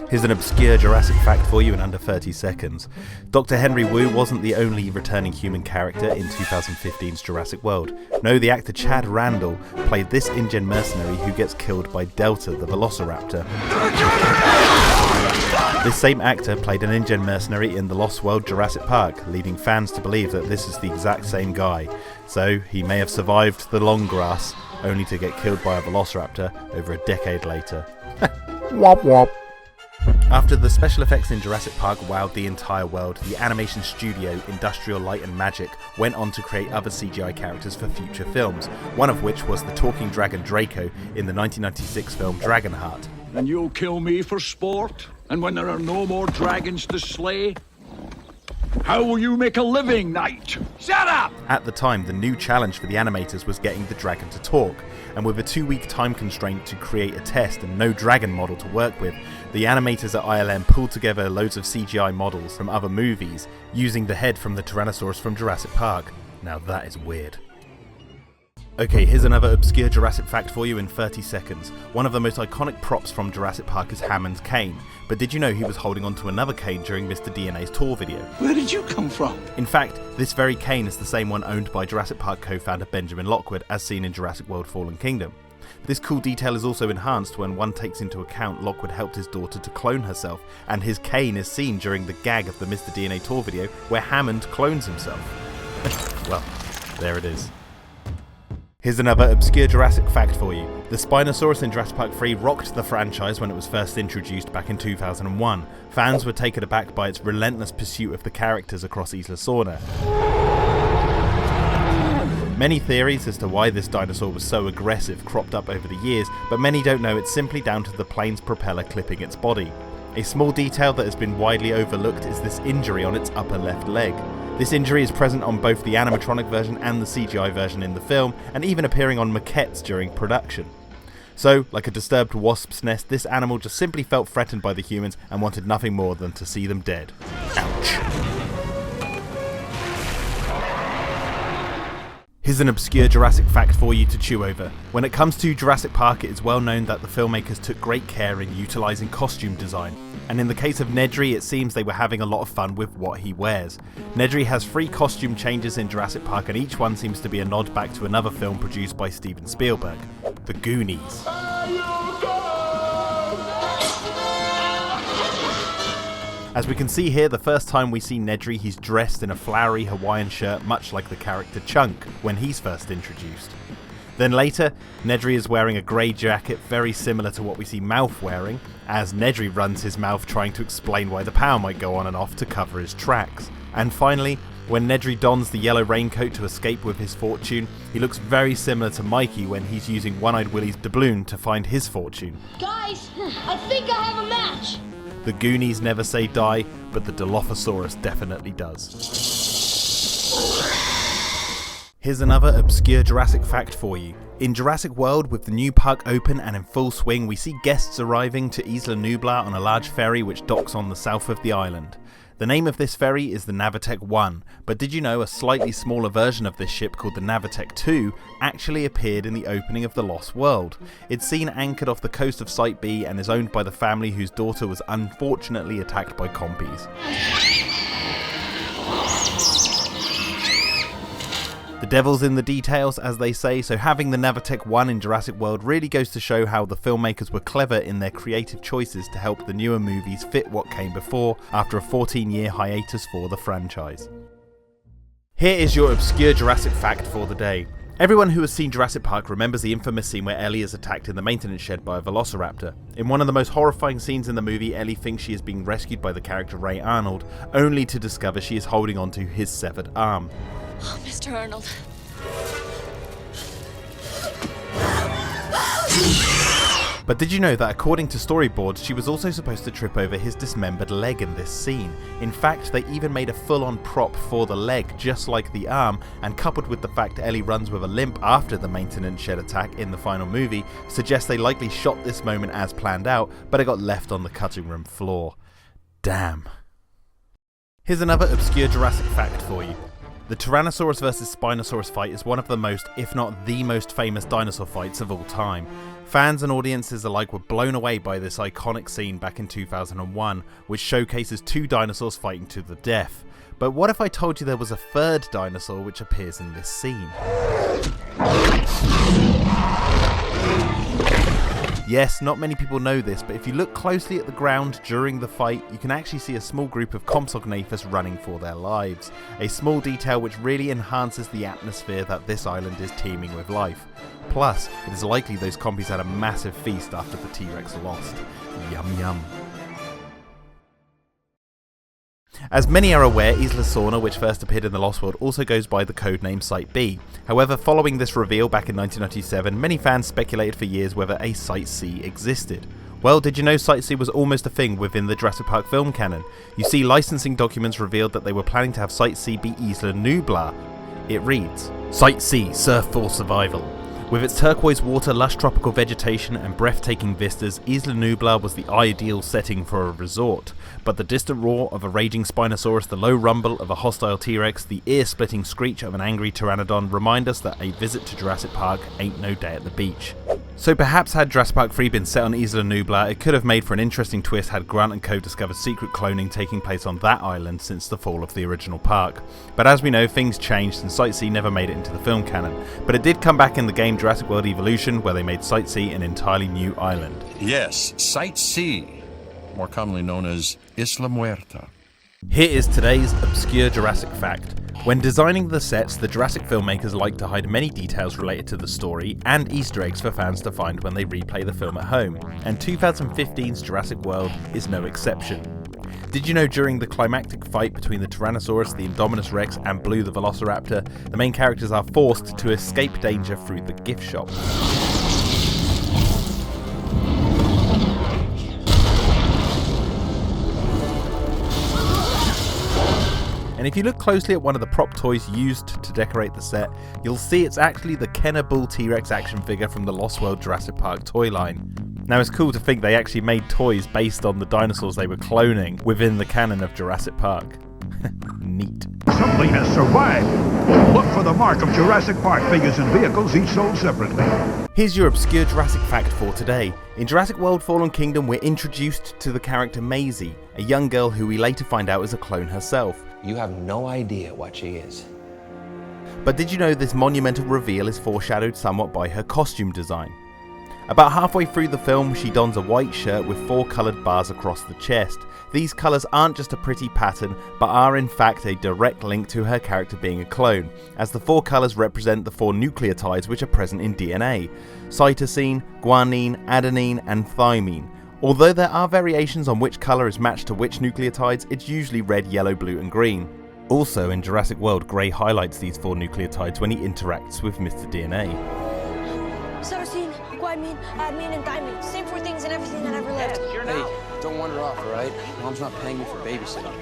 Here's an obscure Jurassic fact for you in under 30 seconds. Dr. Henry Wu wasn't the only returning human character in 2015's Jurassic World. No, the actor Chad Randall played this InGen mercenary who gets killed by Delta, the velociraptor. This same actor played an InGen mercenary in the Lost World Jurassic Park, leading fans to believe that this is the exact same guy. So he may have survived the long grass, only to get killed by a velociraptor over a decade later. Wop wop. After the special effects in Jurassic Park wowed the entire world, the animation studio Industrial Light and Magic went on to create other CGI characters for future films, one of which was the talking dragon Draco in the 1996 film Dragonheart. And you'll kill me for sport? And when there are no more dragons to slay? How will you make a living, Knight? Shut up! At the time, the new challenge for the animators was getting the dragon to talk, and with a 2-week time constraint to create a test and no dragon model to work with, the animators at ILM pulled together loads of CGI models from other movies, using the head from the Tyrannosaurus from Jurassic Park. Now that is weird. Okay, here's another obscure Jurassic fact for you in 30 seconds. One of the most iconic props from Jurassic Park is Hammond's cane, but did you know he was holding onto another cane during Mr. DNA's tour video? Where did you come from? In fact, this very cane is the same one owned by Jurassic Park co-founder Benjamin Lockwood, as seen in Jurassic World Fallen Kingdom. This cool detail is also enhanced when one takes into account Lockwood helped his daughter to clone herself, and his cane is seen during the gag of the Mr. DNA tour video where Hammond clones himself. Well, there it is. Here's another obscure Jurassic fact for you. The Spinosaurus in Jurassic Park 3 rocked the franchise when it was first introduced back in 2001. Fans were taken aback by its relentless pursuit of the characters across Isla Sorna. Many theories as to why this dinosaur was so aggressive cropped up over the years, but many don't know it's simply down to the plane's propeller clipping its body. A small detail that has been widely overlooked is this injury on its upper left leg. This injury is present on both the animatronic version and the CGI version in the film, and even appearing on maquettes during production. So, like a disturbed wasp's nest, this animal just simply felt threatened by the humans and wanted nothing more than to see them dead. Ouch. Here's an obscure Jurassic fact for you to chew over. When it comes to Jurassic Park, it is well known that the filmmakers took great care in utilising costume design. And in the case of Nedry, it seems they were having a lot of fun with what he wears. Nedry has 3 costume changes in Jurassic Park, and each one seems to be a nod back to another film produced by Steven Spielberg, The Goonies. As we can see here, the first time we see Nedry, he's dressed in a flowery Hawaiian shirt, much like the character Chunk when he's first introduced. Then later, Nedry is wearing a grey jacket very similar to what we see Mouth wearing, as Nedry runs his mouth trying to explain why the power might go on and off to cover his tracks. And finally, when Nedry dons the yellow raincoat to escape with his fortune, he looks very similar to Mikey when he's using One-Eyed Willie's doubloon to find his fortune. Guys, I think I have a match! The Goonies never say die, but the Dilophosaurus definitely does. Here's another obscure Jurassic fact for you. In Jurassic World, with the new park open and in full swing, we see guests arriving to Isla Nublar on a large ferry which docks on the south of the island. The name of this ferry is the Navitec 1, but did you know a slightly smaller version of this ship called the Navitec 2 actually appeared in the opening of The Lost World? It's seen anchored off the coast of Site B and is owned by the family whose daughter was unfortunately attacked by compies. The devil's in the details, as they say, so having the Navitec 1 in Jurassic World really goes to show how the filmmakers were clever in their creative choices to help the newer movies fit what came before after a 14-year hiatus for the franchise. Here is your obscure Jurassic fact for the day. Everyone who has seen Jurassic Park remembers the infamous scene where Ellie is attacked in the maintenance shed by a velociraptor. In one of the most horrifying scenes in the movie, Ellie thinks she is being rescued by the character Ray Arnold, only to discover she is holding onto his severed arm. Oh, Mr. Arnold. But did you know that according to storyboards, she was also supposed to trip over his dismembered leg in this scene? In fact, they even made a full-on prop for the leg, just like the arm, and coupled with the fact Ellie runs with a limp after the maintenance shed attack in the final movie, suggests they likely shot this moment as planned out, but it got left on the cutting room floor. Damn. Here's another obscure Jurassic fact for you. The Tyrannosaurus vs Spinosaurus fight is one of the most, if not the most famous dinosaur fights of all time. Fans and audiences alike were blown away by this iconic scene back in 2001, which showcases two dinosaurs fighting to the death. But what if I told you there was a third dinosaur which appears in this scene? Yes, not many people know this, but if you look closely at the ground during the fight, you can actually see a small group of Compsognathus running for their lives. A small detail which really enhances the atmosphere that this island is teeming with life. Plus, it is likely those compies had a massive feast after the T-Rex lost. Yum yum. As many are aware, Isla Sorna, which first appeared in The Lost World, also goes by the codename Site B. However, following this reveal back in 1997, many fans speculated for years whether a Site C existed. Well, did you know Site C was almost a thing within the Jurassic Park film canon? You see, licensing documents revealed that they were planning to have Site C be Isla Nublar. It reads, Site C, surf for survival. With its turquoise water, lush tropical vegetation and breathtaking vistas, Isla Nublar was the ideal setting for a resort. But the distant roar of a raging Spinosaurus, the low rumble of a hostile T-Rex, the ear-splitting screech of an angry pteranodon remind us that a visit to Jurassic Park ain't no day at the beach. So perhaps had Jurassic Park 3 been set on Isla Nublar, it could have made for an interesting twist had Grant and co discovered secret cloning taking place on that island since the fall of the original park. But as we know, things changed and Site C never made it into the film canon. But it did come back in the game Jurassic World Evolution, where they made Site C an entirely new island. Yes, Site C, more commonly known as Isla Muerta. Here is today's Obscure Jurassic Fact. When designing the sets, the Jurassic filmmakers like to hide many details related to the story and Easter eggs for fans to find when they replay the film at home, and 2015's Jurassic World is no exception. Did you know during the climactic fight between the Tyrannosaurus, the Indominus Rex and Blue the Velociraptor, the main characters are forced to escape danger through the gift shop? And if you look closely at one of the prop toys used to decorate the set, you'll see it's actually the Kenner Bull T-Rex action figure from the Lost World Jurassic Park toy line. Now it's cool to think they actually made toys based on the dinosaurs they were cloning within the canon of Jurassic Park. Neat. Something has survived. Look for the mark of Jurassic Park figures and vehicles, each sold separately. Here's your Obscure Jurassic Fact for today. In Jurassic World Fallen Kingdom, we're introduced to the character Maisie, a young girl who we later find out is a clone herself. You have no idea what she is. But did you know this monumental reveal is foreshadowed somewhat by her costume design? About halfway through the film, she dons a white shirt with 4 coloured bars across the chest. These colours aren't just a pretty pattern, but are in fact a direct link to her character being a clone, as the 4 colours represent the 4 nucleotides which are present in DNA: cytosine, guanine, adenine and thymine. Although there are variations on which colour is matched to which nucleotides, it's usually red, yellow, blue and green. Also in Jurassic World, Gray highlights these 4 nucleotides when he interacts with Mr. DNA. Cytosine, guanine, adenine, and thymine. Same 4 things in everything that ever lived. Hey, don't wander off, alright? Mom's not paying you for babysitting.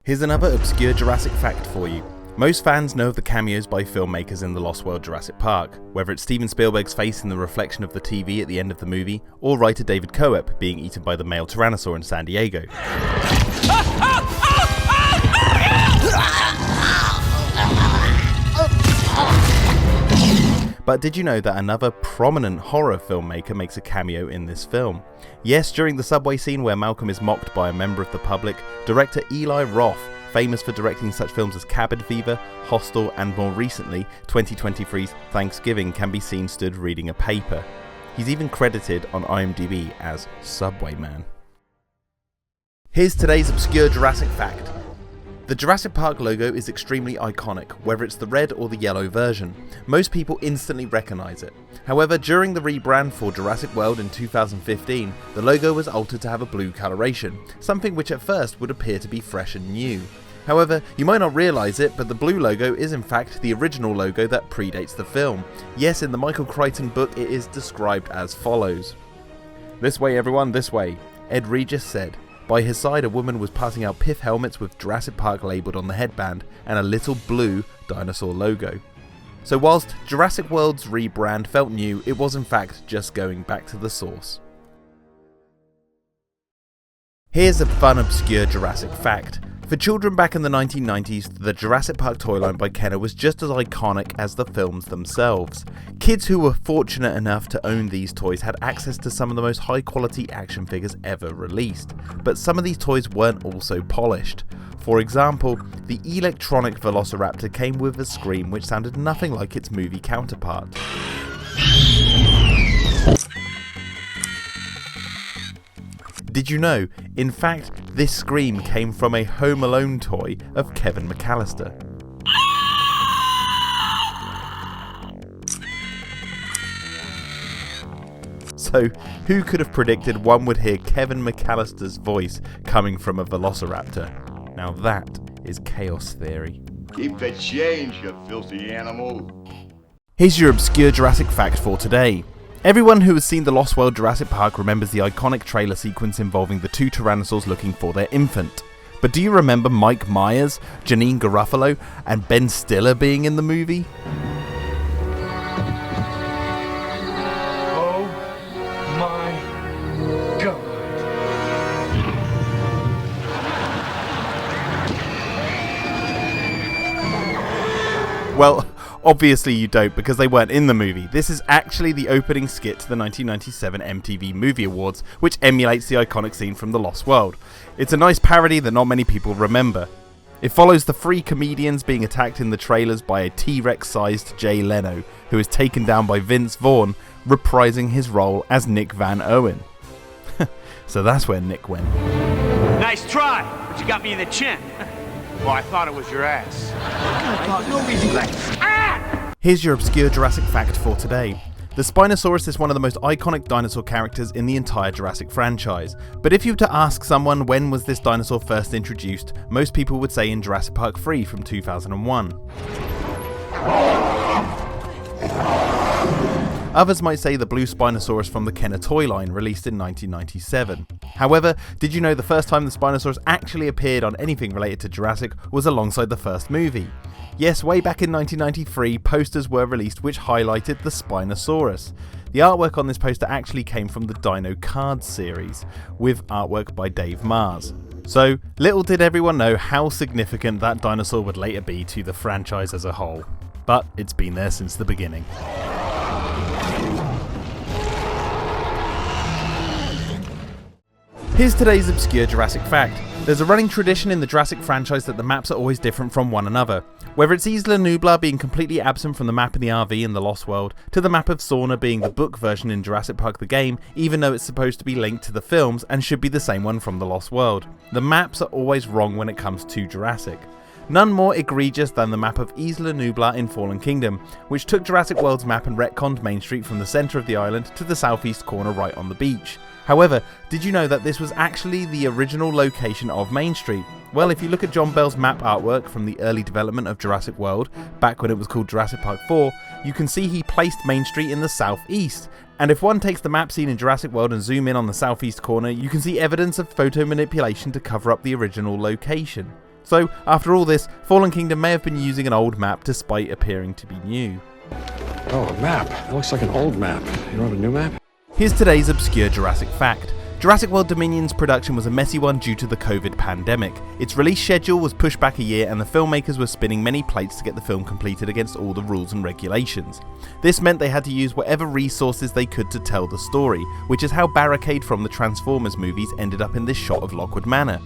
Here's another Obscure Jurassic Fact for you. Most fans know of the cameos by filmmakers in the Lost World Jurassic Park, whether it's Steven Spielberg's face in the reflection of the TV at the end of the movie, or writer David Coep being eaten by the male Tyrannosaur in San Diego. But did you know that another prominent horror filmmaker makes a cameo in this film? Yes, during the subway scene where Malcolm is mocked by a member of the public, director Eli Roth, famous for directing such films as Cabin Fever, Hostel and more recently 2023's Thanksgiving, can be seen stood reading a paper. He's even credited on IMDb as Subway Man. Here's today's Obscure Jurassic Fact. The Jurassic Park logo is extremely iconic, whether it's the red or the yellow version. Most people instantly recognise it. However, during the rebrand for Jurassic World in 2015, the logo was altered to have a blue coloration, something which at first would appear to be fresh and new. However, you might not realise it, but the blue logo is in fact the original logo that predates the film. Yes, in the Michael Crichton book it is described as follows. "This way everyone, this way," Ed Regis said. By his side, a woman was passing out pith helmets with Jurassic Park labelled on the headband and a little blue dinosaur logo. So whilst Jurassic World's rebrand felt new, it was in fact just going back to the source. Here's a fun obscure Jurassic fact. For children back in the 1990s, the Jurassic Park toy line by Kenner was just as iconic as the films themselves. Kids who were fortunate enough to own these toys had access to some of the most high quality action figures ever released, but some of these toys weren't also polished. For example, the electronic Velociraptor came with a scream which sounded nothing like its movie counterpart. Did you know, in fact, this scream came from a Home Alone toy of Kevin McAllister? So, who could have predicted one would hear Kevin McAllister's voice coming from a Velociraptor? Now that is chaos theory. Keep the change, you filthy animal. Here's your obscure Jurassic fact for today. Everyone who has seen the Lost World Jurassic Park remembers the iconic trailer sequence involving the two Tyrannosaurs looking for their infant. But do you remember Mike Myers, Janine Garofalo, and Ben Stiller being in the movie? Oh my God. Well, obviously you don't, because they weren't in the movie. This is actually the opening skit to the 1997 MTV Movie Awards, which emulates the iconic scene from The Lost World. It's a nice parody that not many people remember. It follows the three comedians being attacked in the trailers by a T-Rex sized Jay Leno, who is taken down by Vince Vaughn, reprising his role as Nick Van Owen. So that's where Nick went. Nice try, but you got me in the chin. Well, I thought it was your ass. Here's your obscure Jurassic fact for today. The Spinosaurus is one of the most iconic dinosaur characters in the entire Jurassic franchise, but if you were to ask someone when was this dinosaur first introduced, most people would say in Jurassic Park 3 from 2001. Others might say the blue Spinosaurus from the Kenner toy line, released in 1997. However, did you know the first time the Spinosaurus actually appeared on anything related to Jurassic was alongside the first movie? Yes, way back in 1993, posters were released which highlighted the Spinosaurus. The artwork on this poster actually came from the Dino Cards series, with artwork by Dave Mars. So, little did everyone know how significant that dinosaur would later be to the franchise as a whole. But it's been there since the beginning. Here's today's obscure Jurassic fact. There's a running tradition in the Jurassic franchise that the maps are always different from one another. Whether it's Isla Nublar being completely absent from the map in the RV in The Lost World, to the map of Sauna being the book version in Jurassic Park the game, even though it's supposed to be linked to the films and should be the same one from The Lost World. The maps are always wrong when it comes to Jurassic. None more egregious than the map of Isla Nublar in Fallen Kingdom, which took Jurassic World's map and retconned Main Street from the centre of the island to the southeast corner right on the beach. However, did you know that this was actually the original location of Main Street? Well, if you look at John Bell's map artwork from the early development of Jurassic World, back when it was called Jurassic Park 4, you can see he placed Main Street in the southeast. And if one takes the map seen in Jurassic World and zoom in on the southeast corner, you can see evidence of photo manipulation to cover up the original location. So, after all this, Fallen Kingdom may have been using an old map despite appearing to be new. Oh, a map. It looks like an old map. You don't have a new map? Here's today's obscure Jurassic fact. Jurassic World Dominion's production was a messy one due to the COVID pandemic. Its release schedule was pushed back a year and the filmmakers were spinning many plates to get the film completed against all the rules and regulations. This meant they had to use whatever resources they could to tell the story, which is how Barricade from the Transformers movies ended up in this shot of Lockwood Manor.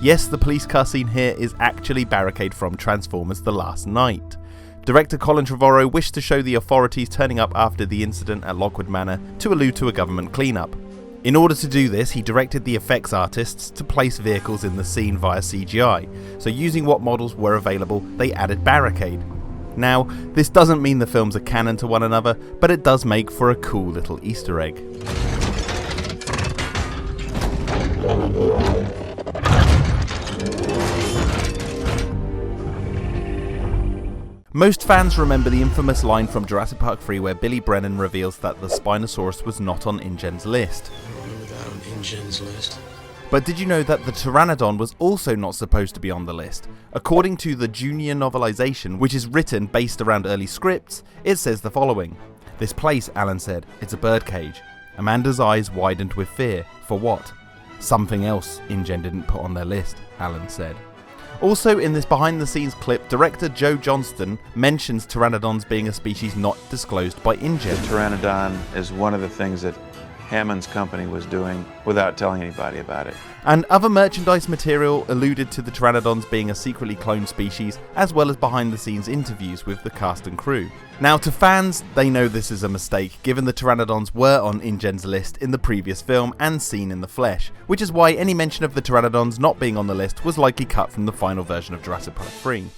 Yes, the police car scene here is actually Barricade from Transformers The Last Night. Director Colin Trevorrow wished to show the authorities turning up after the incident at Lockwood Manor to allude to a government cleanup. In order to do this, he directed the effects artists to place vehicles in the scene via CGI, so using what models were available, they added Barricade. Now, this doesn't mean the films are canon to one another, but it does make for a cool little Easter egg. Most fans remember the infamous line from Jurassic Park 3 where Billy Brennan reveals that the Spinosaurus was not on InGen's list. But did you know that the pteranodon was also not supposed to be on the list? According to the Junior novelization, which is written based around early scripts, it says the following. "This place," Alan said, "it's a birdcage." Amanda's eyes widened with fear. For what? Something else InGen didn't put on their list, Alan said. Also in this behind the scenes clip, director Joe Johnston mentions pteranodons being a species not disclosed by InGen. The pteranodon is one of the things that Hammond's company was doing without telling anybody about it. And other merchandise material alluded to the pteranodons being a secretly cloned species, as well as behind the scenes interviews with the cast and crew. Now to fans, they know this is a mistake, given the pteranodons were on InGen's list in the previous film and seen in the flesh, which is why any mention of the pteranodons not being on the list was likely cut from the final version of Jurassic Park 3.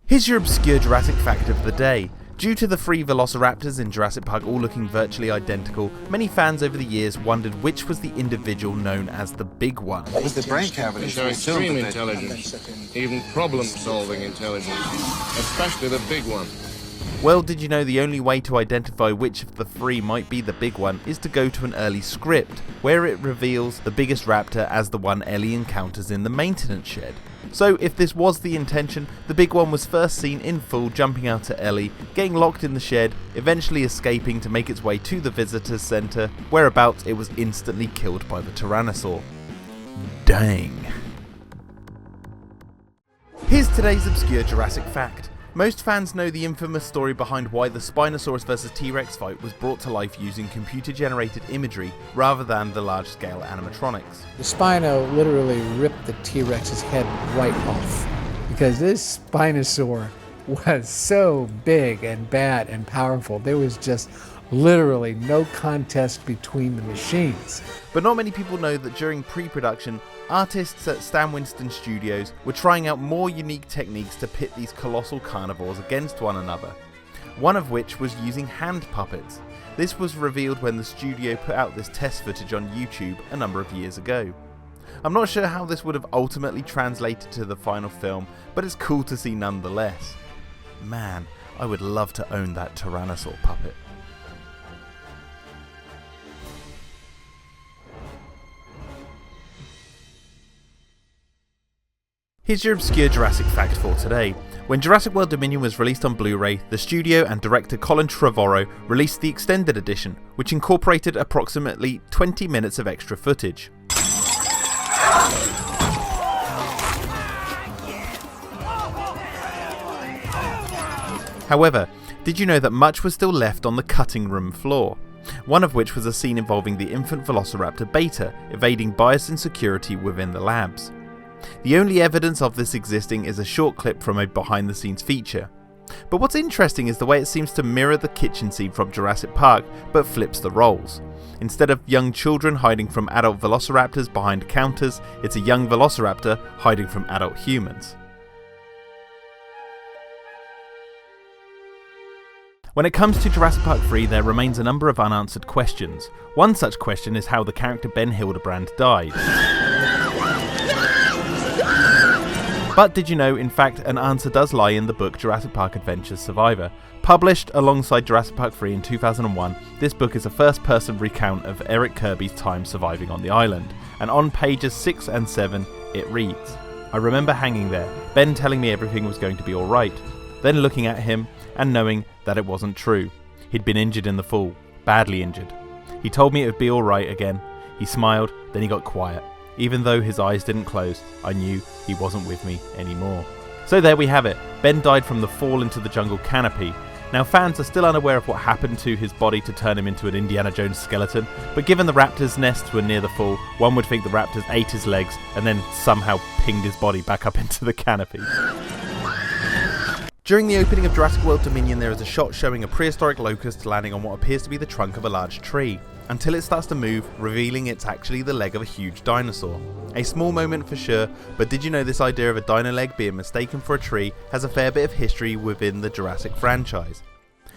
Here's your obscure Jurassic fact of the day. Due to the 3 velociraptors in Jurassic Park all looking virtually identical, many fans over the years wondered which was the individual known as the Big One. With the brain cavities, they're extreme intelligence, even problem-solving intelligence, especially the big one. Well, did you know the only way to identify which of the 3 might be the big one is to go to an early script, where it reveals the biggest raptor as the one Ellie encounters in the maintenance shed. So if this was the intention, the big one was first seen in full jumping out at Ellie, getting locked in the shed, eventually escaping to make its way to the visitors centre, whereabouts it was instantly killed by the Tyrannosaur. Dang. Here's today's obscure Jurassic fact. Most fans know the infamous story behind why the Spinosaurus vs T-Rex fight was brought to life using computer-generated imagery rather than the large-scale animatronics. The Spino literally ripped the T-Rex's head right off because this Spinosaur was so big and bad and powerful. There was just literally no contest between the machines. But not many people know that during pre-production, artists at Stan Winston Studios were trying out more unique techniques to pit these colossal carnivores against one another, one of which was using hand puppets. This was revealed when the studio put out this test footage on YouTube a number of years ago. I'm not sure how this would have ultimately translated to the final film, but it's cool to see nonetheless. Man, I would love to own that Tyrannosaur puppet. Here's your obscure Jurassic fact for today. When Jurassic World Dominion was released on Blu-ray, the studio and director Colin Trevorrow released the extended edition, which incorporated approximately 20 minutes of extra footage. However, did you know that much was still left on the cutting room floor? One of which was a scene involving the infant Velociraptor Beta evading bias and security within the labs. The only evidence of this existing is a short clip from a behind the scenes feature. But what's interesting is the way it seems to mirror the kitchen scene from Jurassic Park, but flips the roles. Instead of young children hiding from adult velociraptors behind counters, it's a young velociraptor hiding from adult humans. When it comes to Jurassic Park 3, there remains a number of unanswered questions. One such question is how the character Ben Hildebrand died. But did you know, in fact, an answer does lie in the book Jurassic Park Adventures Survivor. Published alongside Jurassic Park 3 in 2001, this book is a first-person recount of Eric Kirby's time surviving on the island, and on pages 6 and 7 it reads, "I remember hanging there, Ben telling me everything was going to be alright, then looking at him and knowing that it wasn't true. He'd been injured in the fall, badly injured. He told me it would be alright again. He smiled, then he got quiet. Even though his eyes didn't close, I knew he wasn't with me anymore." So there we have it. Ben died from the fall into the jungle canopy. Now fans are still unaware of what happened to his body to turn him into an Indiana Jones skeleton, but given the raptors' nests were near the fall, one would think the raptors ate his legs and then somehow pinged his body back up into the canopy. During the opening of Jurassic World Dominion, there is a shot showing a prehistoric locust landing on what appears to be the trunk of a large tree, until it starts to move, revealing it's actually the leg of a huge dinosaur. A small moment for sure, but did you know this idea of a dino leg being mistaken for a tree has a fair bit of history within the Jurassic franchise.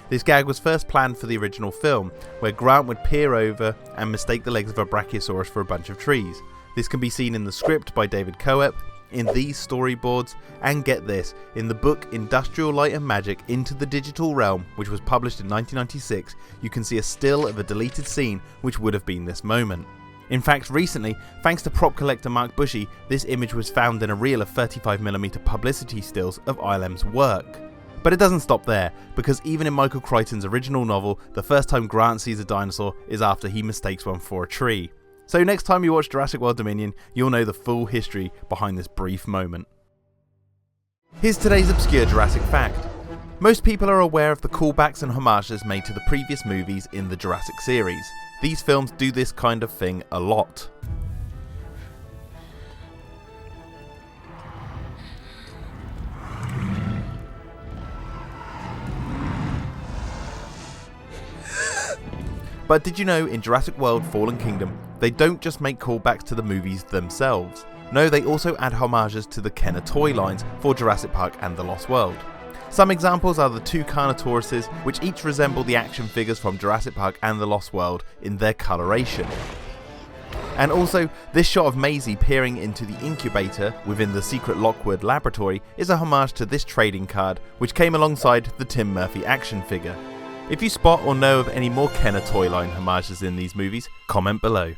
This gag was first planned for the original film, where Grant would peer over and mistake the legs of a Brachiosaurus for a bunch of trees. This can be seen in the script by David Coep, in these storyboards, and get this, in the book Industrial Light and Magic Into the Digital Realm, which was published in 1996, you can see a still of a deleted scene which would have been this moment. In fact, recently, thanks to prop collector Mark Bushy, this image was found in a reel of 35mm publicity stills of ILM's work. But it doesn't stop there, because even in Michael Crichton's original novel, the first time Grant sees a dinosaur is after he mistakes one for a tree. So next time you watch Jurassic World Dominion, you'll know the full history behind this brief moment. Here's today's Obscure Jurassic Fact. Most people are aware of the callbacks and homages made to the previous movies in the Jurassic series. These films do this kind of thing a lot. But did you know in Jurassic World Fallen Kingdom, they don't just make callbacks to the movies themselves. No, they also add homages to the Kenner toy lines for Jurassic Park and The Lost World. Some examples are the two Carnotauruses, which each resemble the action figures from Jurassic Park and The Lost World in their coloration. And also, this shot of Maisie peering into the incubator within the secret Lockwood laboratory is a homage to this trading card, which came alongside the Tim Murphy action figure. If you spot or know of any more Kenner toy line homages in these movies, comment below.